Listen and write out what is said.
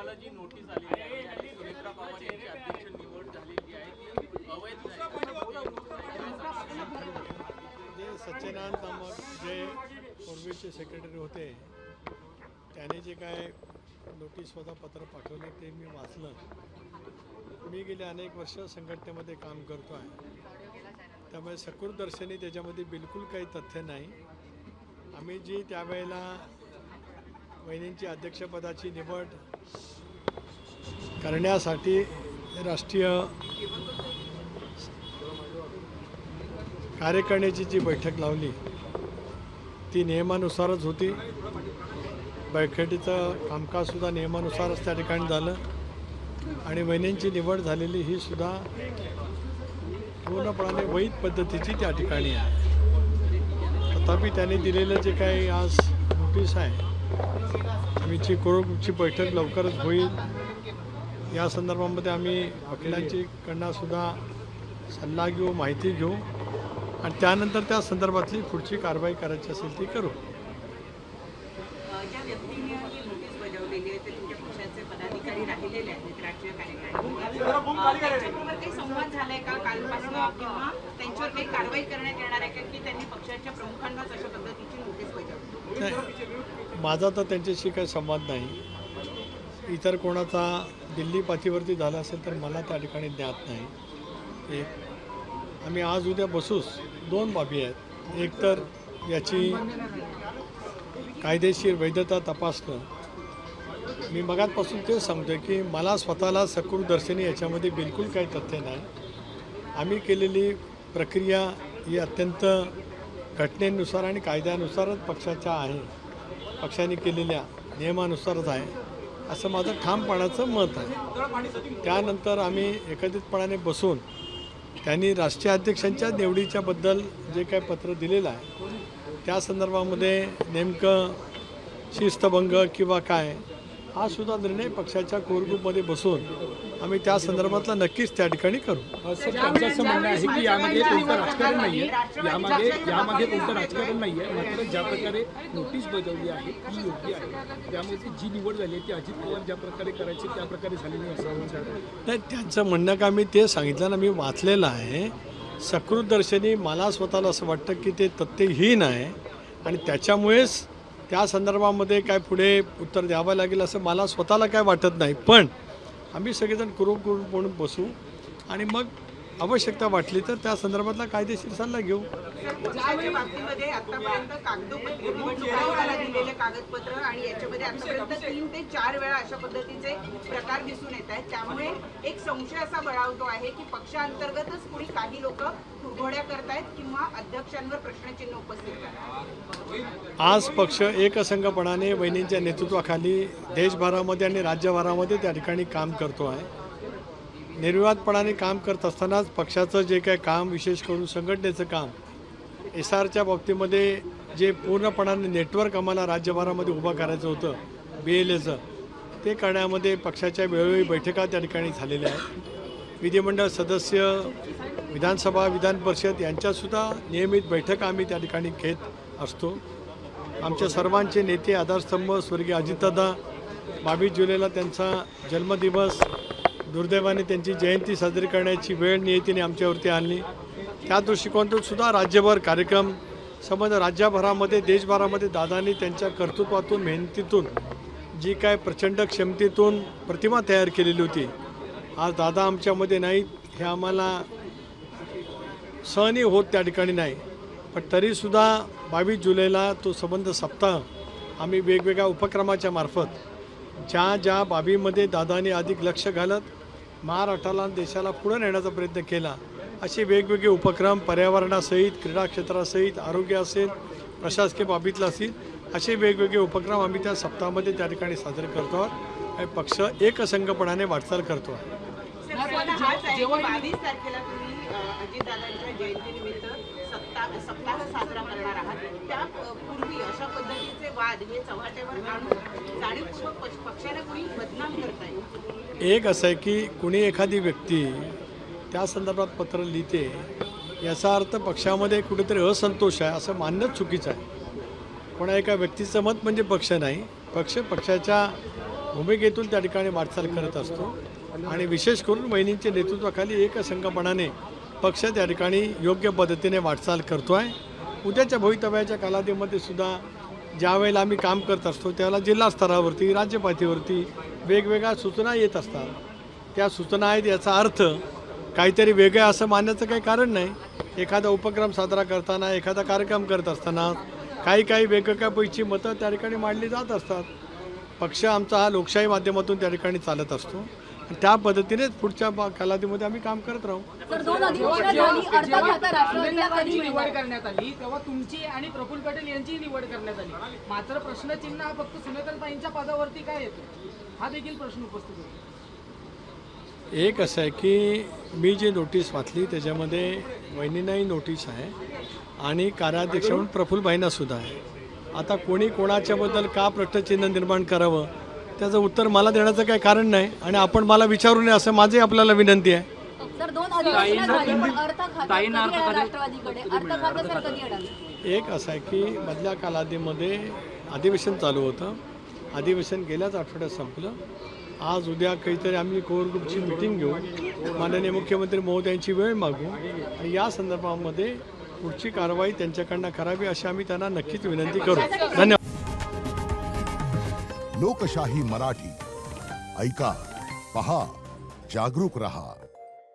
तुम्हाला जी नोटीस आलेली आहे आणि सुनेत्रा पवार यांची अध्यक्ष निवड झालेली आहे ती अवैध जे सच्चिदानंद नामक जे पूर्वीचे सेक्रेटरी होते त्याने जे काय नोटीसवजा पत्र पाठवले ते मी वाचलं। मी गेले अनेक वर्ष संघटनेमध्ये काम करतो आहे, त्यामुळे सकृतदर्शनी त्याच्यामध्ये बिलकुल काही तथ्य नाही। आम्ही जी त्यावेळेला वहिनींची अध्यक्षपदाची निवड करण्यासाठी राष्ट्रीय कार्यकारिणीची जी बैठक लावली ती नियमानुसारच होती। बैठकीचं कामकाजसुद्धा नियमानुसारच त्या ठिकाणी झालं आणि वहिनींची निवड झालेली ही सुद्धा पूर्णपणे वैध पद्धतीची त्या ठिकाणी आहे। तथापि त्यांनी दिलेलं जे काही आज नोटीस आहे, आमची कोरची बैठक लवकरच होईल। या संदर्भामध्ये आम्ही वकिलांकडून सुद्धा सल्ला घेऊ, माहिती घेऊ आणि त्यानंतर त्या संदर्भातली पुढची कारवाई करायची असेल ती करू। ज्या व्यक्तीने ही नोटीस बजावलेली आहे ते तुमच्या पक्षाचे पदाधिकारी राहिलेले आहेत राष्ट्रीय कार्यकारिणीमध्ये, त्यांच्याबरोबर काही संवाद झालाय का कालपासून किंवा त्यांच्यावर काही कारवाई करण्यात येणार आहे का की त्यांनी पक्षाच्या प्रमुखांनाच अशा पद्धतीची नोटीस बजावली? नाही, माझा तर त्यांच्याशी काही संवाद नाही। इतर कोणाचा दिल्ली पातळीवरती झाला असेल तर मला त्या ठिकाणी ज्ञात नाही। आम्ही आज उद्या बसूच दोन बाबी आहेत। एक तर याची कायदेशीर वैधता तपासणं। मी मगाचपासून तेच सांगतो की मला स्वतःला सकृतदर्शनी याच्यामध्ये बिलकुल काही तथ्य नाही। आम्ही केलेली प्रक्रिया ही अत्यंत घटनेनुसार आणि कायद्यानुसारच पक्षाच्या आहे, पक्षाने केलेल्या नियमानुसारच आहे असं माझं ठामपणाचं मत आहे। त्यानंतर आम्ही एकत्रितपणाने बसून त्यांनी राष्ट्रीय अध्यक्षांच्या निवडीच्याबद्दल जे काही पत्र दिलेलं आहे त्या संदर्भामध्ये नेमकं शिस्तभंग किंवा काय हा सुद्धा निर्णय पक्षाच्या कोर ग्रुपमध्ये बसून आम्ही त्या संदर्भातला नक्कीच त्या ठिकाणी करू। सर, त्यांचं असं म्हणणं आहे की यामध्ये कोणतं राजकारण नाही आहे, यामागे कोणतं राजकारण नाही आहे, मात्र ज्या प्रकारे नोटीस बजावली आहे ती योग्य आहे, त्यामुळे जी निवड झाली आहे ती अजित पवार ज्या प्रकारे करायची त्या प्रकारे झाली नाही असं नाही। त्यांचं म्हणणं का मी ते सांगितलं ना, मी वाचलेलं आहे। सकृतदर्शनी मला स्वतःला असं वाटतं की ते तथ्यहीन आहे आणि त्याच्यामुळेच त्या संदर्भामध्ये काय पुढे उत्तर द्यावं लागेल असं मला स्वतःला काय वाटत नाही। पण आम्ही सगळेजण म्हणून बसू आणि मग आवश्यकता वाटली तर त्या संदर्भातला कायदेशीर सल्ला घेऊ। पक्षाच्या बाबतीमध्ये आतापर्यंत कागदोपत्री निवडणूक आयोगाला दिलेले कागदपत्र आणि याच्यामध्ये आतापर्यंत 3 ते 4 वेळा अशा पद्धतीचे प्रकार दिसून येत आहेत, त्यामुळे एक संशय असा बळावतो आहे की पक्षांतर्गतच कुणी काही लोक कुरघोड्या करतायत किंवा अध्यक्षांवर प्रश्नचिन्ह उपस्थित करतात। आज पक्ष एकसंघपणाने वहिनींच्या नेतृत्वाखाली देशभरामध्ये आणि राज्यभरामध्ये त्या ठिकाणी काम करतो आहे। निर्विवादपणाने काम करत असतानाच पक्षाचं जे काही काम, विशेष करून संघटनेचं काम, SRच्या बाबतीमध्ये जे पूर्णपणाने नेटवर्क आम्हाला राज्यभरामध्ये उभं करायचं होतं BLAचं, ते करण्यामध्ये पक्षाच्या वेळोवेळी बैठका त्या ठिकाणी झालेल्या आहेत। विधिमंडळ सदस्य, विधानसभा, विधान परिषद यांच्यासुद्धा नियमित बैठका आम्ही त्या ठिकाणी घेत असतो। आमच्या सर्वांचे नेते, आधारस्तंभ स्वर्गीय अजितदादा, 22 जुलैला त्यांचा जन्मदिवस, दुर्दैवाने त्यांची जयंती साजरी करण्याची वेळ नियतीने आमच्यावरती आणली। त्या दृष्टिकोनातून सुद्धा राज्यभर कार्यक्रम, संबंध राज्यभरामध्ये, देशभरामध्ये दादांनी त्यांच्या कर्तृत्वातून, मेहनतीतून, जी काय प्रचंड क्षमतेतून प्रतिमा तयार केलेली होती, आज दादा आमच्यामध्ये नाहीत हे आम्हाला सहनीय होत त्या ठिकाणी नाही। पण तरीसुद्धा 22 जुलैला तो संबंध सप्ताह आम्ही वेगवेगळ्या उपक्रमाच्या मार्फत ज्या बाबीमध्ये दादांनी अधिक लक्ष घालत महाराष्ट्राला, देशाला पुढे नेण्याचा प्रयत्न केला, असे वेगवेगळे उपक्रम पर्यावरणासहित, क्रीडा क्षेत्रासहित, आरोग्य असेल, प्रशासकीय बाबीतला असेल, असे वेगवेगळे उपक्रम आम्ही त्या सप्ताहामध्ये त्या ठिकाणी साजरे करतो आहोत। पक्ष एकसंघपणाने वाटचाल करतो आहे। 22 तारखेला तुम्ही अजितदादांच्या जयंतीनिमित्त सप्ताह साजरा करणार आहात, त्यापूर्वी अशा पद्धतीचे वाद हे चव्हाट्यावर आणून जाणीवपूर्वक पक्षाला कुणी बदनाम करताय? एक असं आहे की कुणी एखादी व्यक्ती त्या संदर्भात पत्र लिहिते, याचा अर्थ पक्षामध्ये कुठेतरी असंतोष आहे असं मानणंच चुकीचं आहे। कोणा एका व्यक्तीचं मत म्हणजे पक्ष नाही, पक्षाच्या भूमिकेतून त्या ठिकाणी वाटचाल करत असतो आणि विशेष करून वहिनींच्या नेतृत्वाखाली एकसंघपणाने पक्ष त्या ठिकाणी योग्य पद्धतीने वाटचाल करतो आहे. उद्याच्या भवितव्याच्या कालावधीमध्ये सुद्धा ज्या वेळेला आम्ही काम करत असतो त्यावेळेला जिल्हा स्तरावरती राज्य पातळीवरती वेगवेगळ्या सूचना येत असतात. त्या सूचना आहेत याचा अर्थ काहीतरी वेगळं असं मानण्याचं काही कारण नाही. एखादा उपक्रम साजरा करताना एखादा कार्यक्रम करत असताना काही वेगवेगळ्या पैकी मतं त्या ठिकाणी मांडली जात असतात. पक्ष आमचा हा लोकशाही माध्यमातून त्या ठिकाणी चालत असतो आणि त्या पद्धतीनेच पुढच्या कालावधीमध्ये आम्ही काम करत राहू. तर 2 अधिवेशनं झाली, अर्धा खाता राष्ट्रवादीला कधी निवड मिळणार? करण्यात आली तेव्हा तुमची आणि प्रफुल्ल पटेल यांची निवड करण्यात आली. मात्र प्रश्नचिन्ह हा फक्त सुनेत्राताईंच्या पदावरती काय येतो हा देखील प्रश्न उपस्थित होतो. एक असं आहे की मी जी नोटीस वाचली त्याच्यामध्ये वहिनींनाही नोटीस आहे आणि कार्याध्यक्ष म्हणून प्रफुल्लभाईंना सुद्धा आहे. आता कोणी कोणाच्याबद्दल का प्रश्नचिन्ह निर्माण करावं त्याचं उत्तर मला देण्याचं काही कारण नाही आणि आपण मला विचारू नये असं माझी आपल्याला विनंती आहे. तर 2 अधिवेशनं झाली, पण अर्धा खाता कधी येणार राष्ट्रवादीकडे? अर्धा खाता सर कधी येणार? एक असं आहे की मधल्या कालावधीमध्ये अधिवेशन चालू होतं. अधिवेशन गेल्याच आठवड्यात संपलं. आज उद्या काहीतरी आम्ही कोर ग्रुपची मिटिंग घेऊ, माननीय मुख्यमंत्री महोदयांची वेळ मागू आणि या संदर्भामध्ये पुढची कारवाई त्यांच्याकडनं करावी अशी आम्ही त्यांना नक्कीच विनंती करू. धन्यवाद. लोकशाही मराठी ऐका, पहा, जागरूक रहा.